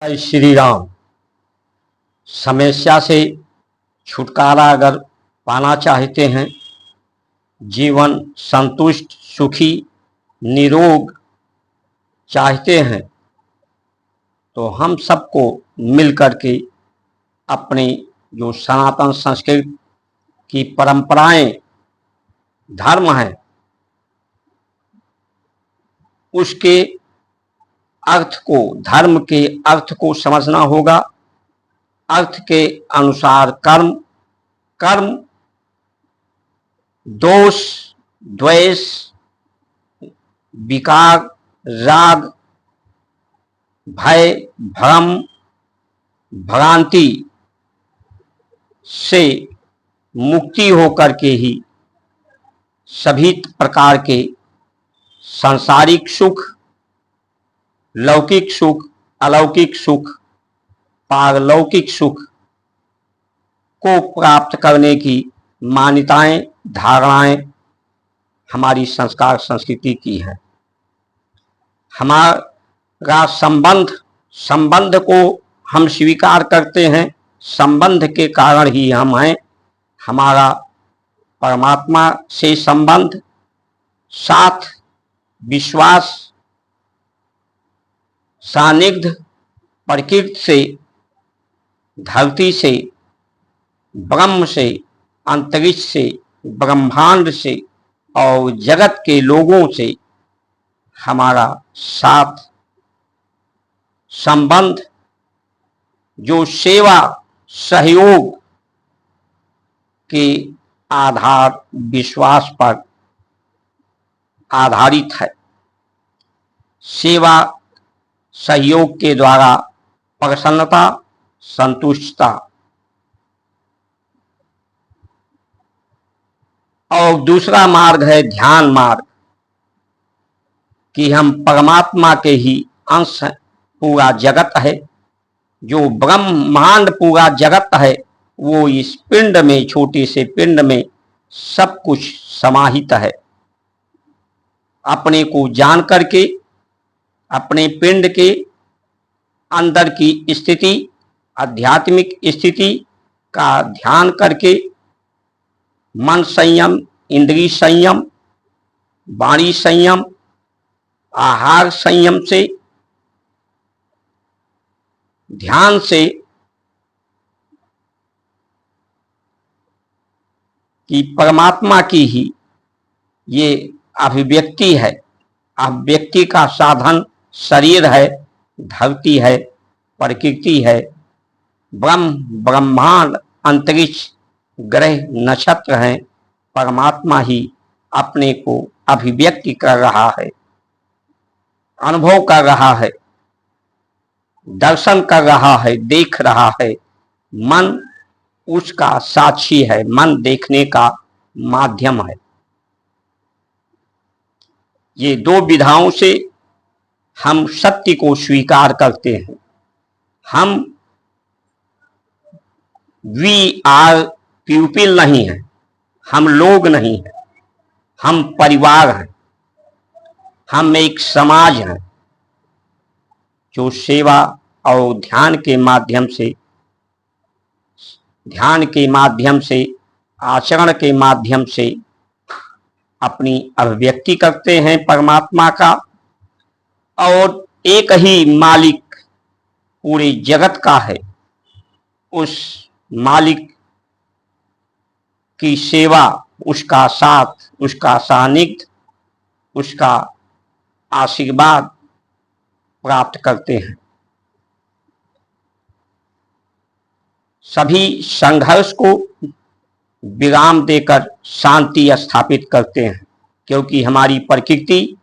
जय श्री राम। समस्या से छुटकारा अगर पाना चाहते हैं, जीवन संतुष्ट सुखी निरोग चाहते हैं, तो हम सबको मिलकर के अपनी जो सनातन संस्कृति की परंपराएं धर्म है उसके अर्थ को, धर्म के अर्थ को समझना होगा। अर्थ के अनुसार कर्म, कर्म दोष द्वेष विकार राग भय भ्रम भ्रांति से मुक्ति होकर के ही सभी प्रकार के सांसारिक सुख, लौकिक सुख, अलौकिक सुख, पारलौकिक सुख को प्राप्त करने की मान्यताएं धारणाएं हमारी संस्कार संस्कृति की है। हमारा संबंध को हम स्वीकार करते हैं, संबंध के कारण ही हम हैं। हमारा परमात्मा से संबंध, साथ विश्वास, सानिध्य प्रकृति से, धरती से, ब्रह्म से, अंतरिक्ष से, ब्रह्मांड से और जगत के लोगों से हमारा साथ संबंध, जो सेवा सहयोग के आधार विश्वास पर आधारित है। सेवा सहयोग के द्वारा प्रसन्नता संतुष्टता और दूसरा मार्ग है ध्यान मार्ग, कि हम परमात्मा के ही अंश हैं। पूरा जगत है, जो ब्रह्मांड पूरा जगत है, वो इस पिंड में, छोटे से पिंड में सब कुछ समाहित है। अपने को जान करके अपने पिंड के अंदर की स्थिति, आध्यात्मिक स्थिति का ध्यान करके मन संयम, इंद्रिय संयम, वाणी संयम, आहार संयम से, ध्यान से कि परमात्मा की ही ये अभिव्यक्ति है। अभिव्यक्ति का साधन शरीर है, धरती है, प्रकृति है, ब्रह्मांड, अंतरिक्ष, ग्रह नक्षत्र हैं। परमात्मा ही अपने को अभिव्यक्ति कर रहा है, अनुभव कर रहा है, दर्शन कर रहा है, देख रहा है। मन उसका साक्षी है, मन देखने का माध्यम है। ये दो विधाओं से हम सत्य को स्वीकार करते हैं। हम वी आर पीपल नहीं है, हम लोग नहीं हैं, हम परिवार हैं, हम एक समाज हैं जो सेवा और ध्यान के माध्यम से, आचरण के माध्यम से अपनी अभिव्यक्ति करते हैं परमात्मा का। और एक ही मालिक पूरे जगत का है, उस मालिक की सेवा, उसका साथ, उसका सानिध्य, उसका आशीर्वाद प्राप्त करते हैं। सभी संघर्ष को विराम देकर शांति स्थापित करते हैं, क्योंकि हमारी प्रकृति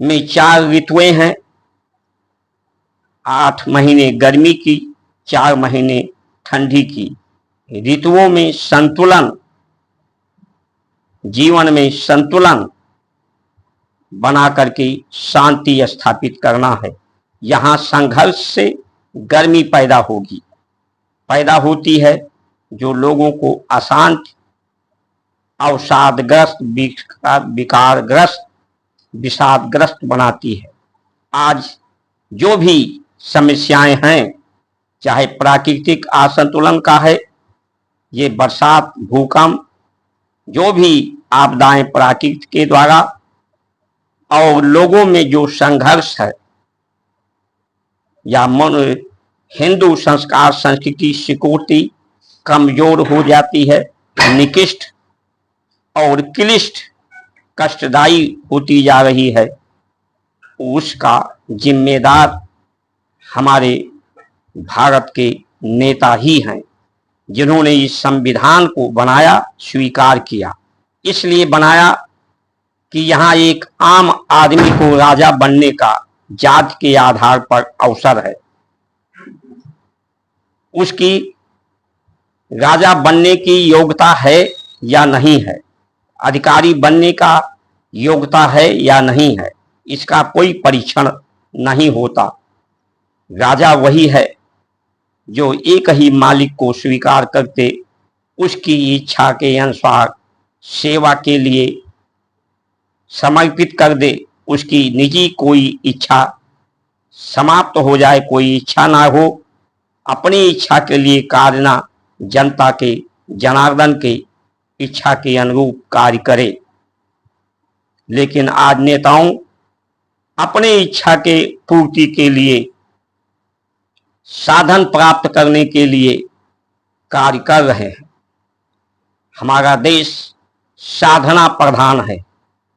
में 4 ऋतुएं हैं। 8 महीने गर्मी की, 4 महीने ठंडी की। ऋतुओं में संतुलन, जीवन में संतुलन बना करके शांति स्थापित करना है। यहाँ संघर्ष से गर्मी पैदा होती है, जो लोगों को अशांत, अवसादग्रस्त, विकारग्रस्त, विषादग्रस्त बनाती है। आज जो भी समस्याएं हैं, चाहे प्राकृतिक असंतुलन का है, ये बरसात, भूकंप, जो भी आपदाएं प्राकृतिक के द्वारा, और लोगों में जो संघर्ष है, या हिंदू संस्कार संस्कृति सिक्योरिटी कमजोर हो जाती है, निकृष्ट और क्लिष्ट कष्टदायी होती जा रही है, उसका जिम्मेदार हमारे भारत के नेता ही हैं, जिन्होंने इस संविधान को बनाया, स्वीकार किया। इसलिए बनाया कि यहाँ एक आम आदमी को राजा बनने का जात के आधार पर अवसर है, उसकी राजा बनने की योग्यता है या नहीं है, अधिकारी बनने का योग्यता है या नहीं है, इसका कोई परीक्षण नहीं होता। राजा वही है जो एक ही मालिक को स्वीकार करके उसकी इच्छा के अनुसार सेवा के लिए समर्पित कर दे। उसकी निजी कोई इच्छा समाप्त हो जाए, कोई इच्छा ना हो, अपनी इच्छा के लिए कार्य ना, जनता के, जनार्दन के इच्छा के अनुरूप कार्य करे। लेकिन आज नेताओं अपने इच्छा के पूर्ति के लिए, साधन प्राप्त करने के लिए कार्य कर रहे हैं। हमारा देश साधना प्रधान है,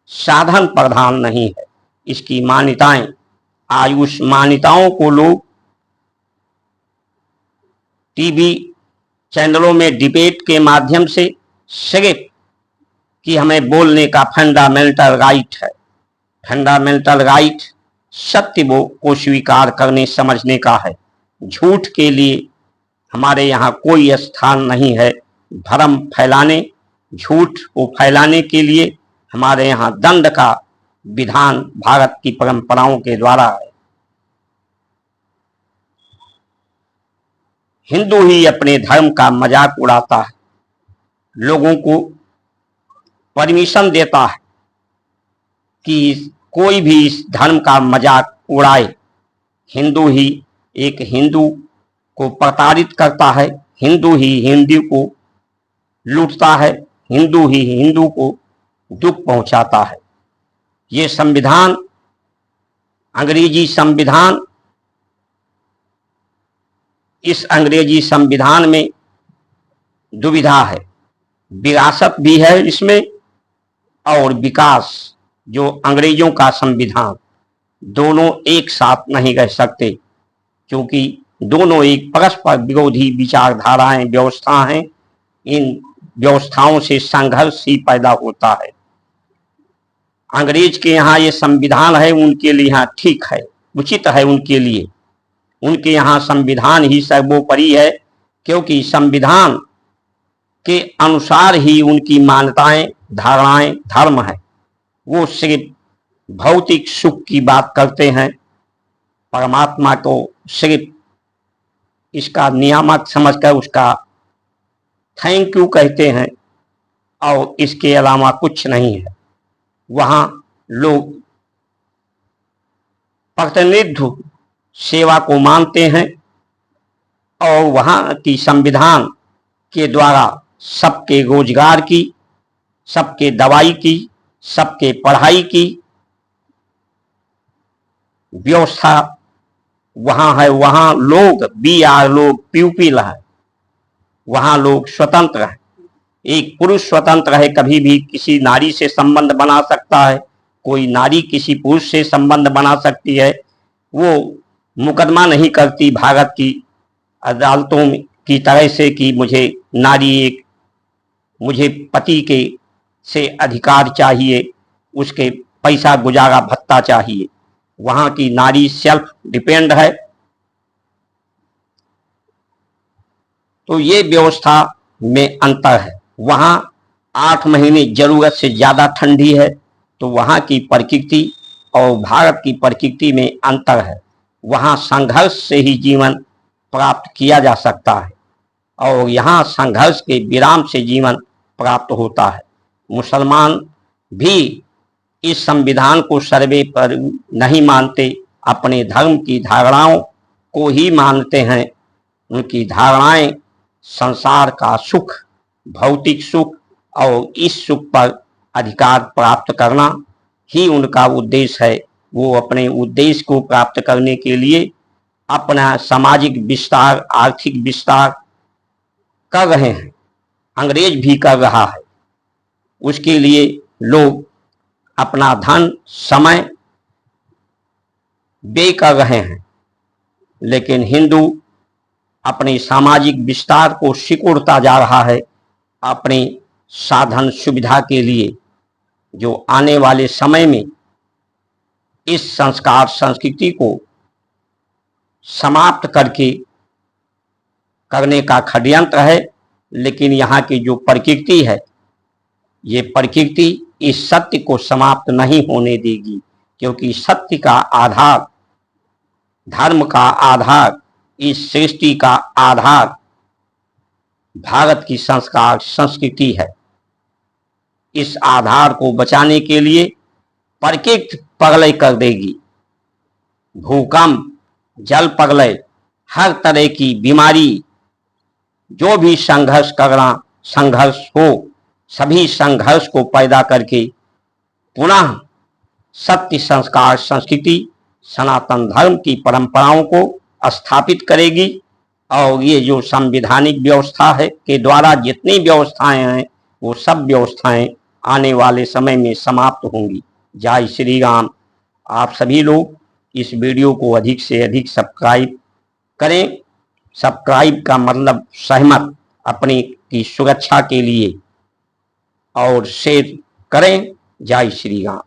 साधन प्रधान नहीं है। इसकी मान्यताएं, आज उस मान्यताओं को लोग टीवी चैनलों में डिबेट के माध्यम से सिर्फ कि हमें बोलने का फंडामेंटल राइट है, फंडामेंटल राइट सत्य को स्वीकार करने समझने का है। झूठ के लिए हमारे यहाँ कोई स्थान नहीं है। भ्रम फैलाने, झूठ को फैलाने के लिए हमारे यहाँ दंड का विधान भारत की परंपराओं के द्वारा है। हिंदू ही अपने धर्म का मजाक उड़ाता है, लोगों को परमिशन देता है कि कोई भी इस धर्म का मजाक उड़ाए। हिंदू ही एक हिंदू को प्रताड़ित करता है, हिंदू ही हिंदू को लूटता है, हिंदू ही हिंदू को दुख पहुंचाता है। ये संविधान, अंग्रेजी संविधान, इस अंग्रेजी संविधान में दुविधा है, विरासत भी है इसमें और विकास। जो अंग्रेजों का संविधान, दोनों एक साथ नहीं रह सकते, क्योंकि दोनों एक परस्पर विरोधी विचारधाराएं, व्यवस्था हैं। इन व्यवस्थाओं से संघर्ष ही पैदा होता है। अंग्रेज के यहाँ ये संविधान है, उनके लिए यहाँ ठीक है, उचित है उनके लिए, उनके यहाँ संविधान ही सर्वोपरि है, क्योंकि संविधान के अनुसार ही उनकी मान्यताएं, धारणाएं, धर्म है। वो सिर्फ भौतिक सुख की बात करते हैं, परमात्मा को सिर्फ इसका नियामक समझकर उसका थैंक यू कहते हैं, और इसके अलावा कुछ नहीं है। वहाँ लोग प्रतिनिधि सेवा को मानते हैं, और वहाँ की संविधान के द्वारा सबके रोजगार की, सबके दवाई की, सबके पढ़ाई की व्यवस्था वहाँ है। वहाँ लोग लोग प्यूपिल है, वहाँ लोग स्वतंत्र है। एक पुरुष स्वतंत्र है, कभी भी किसी नारी से संबंध बना सकता है, कोई नारी किसी पुरुष से संबंध बना सकती है। वो मुकदमा नहीं करती भारत की अदालतों की तरह से कि मुझे पति के से अधिकार चाहिए, उसके पैसा गुजारा भत्ता चाहिए। वहाँ की नारी सेल्फ डिपेंड है। तो ये व्यवस्था में अंतर है। वहाँ 8 महीने जरूरत से ज्यादा ठंडी है, तो वहाँ की प्रकृति और भारत की प्रकृति में अंतर है। वहाँ संघर्ष से ही जीवन प्राप्त किया जा सकता है, और यहाँ संघर्ष के विराम से जीवन प्राप्त होता है। मुसलमान भी इस संविधान को सर्वे पर नहीं मानते, अपने धर्म की धारणाओं को ही मानते हैं। उनकी धारणाएं संसार का सुख, भौतिक सुख और इस सुख पर अधिकार प्राप्त करना ही उनका उद्देश्य है। वो अपने उद्देश्य को प्राप्त करने के लिए अपना सामाजिक विस्तार, आर्थिक विस्तार कर रहे हैं। अंग्रेज भी कर रहा है। उसके लिए लोग अपना धन, समय व्यय कर रहे हैं। लेकिन हिंदू अपने सामाजिक विस्तार को सिकुड़ता जा रहा है अपने साधन सुविधा के लिए, जो आने वाले समय में इस संस्कार संस्कृति को समाप्त करने का षड्यंत्र है। लेकिन यहाँ की जो प्रकृति है, ये प्रकृति इस सत्य को समाप्त नहीं होने देगी, क्योंकि सत्य का आधार, धर्म का आधार, इस सृष्टि का आधार भारत की संस्कार संस्कृति है। इस आधार को बचाने के लिए प्रकृति प्रलय कर देगी। भूकंप, जल प्रलय, हर तरह की बीमारी, जो भी संघर्ष हो, सभी संघर्ष को पैदा करके पुनः सत्य, संस्कार, संस्कृति, सनातन धर्म की परंपराओं को स्थापित करेगी। और ये जो संवैधानिक व्यवस्था है के द्वारा जितनी व्यवस्थाएं हैं, वो सब व्यवस्थाएं आने वाले समय में समाप्त होंगी। जय श्री राम। आप सभी लोग इस वीडियो को अधिक से अधिक सब्सक्राइब करें। सब्सक्राइब का मतलब सहमत, अपनी की सुरक्षा के लिए, और शेयर करें। जय श्री राम।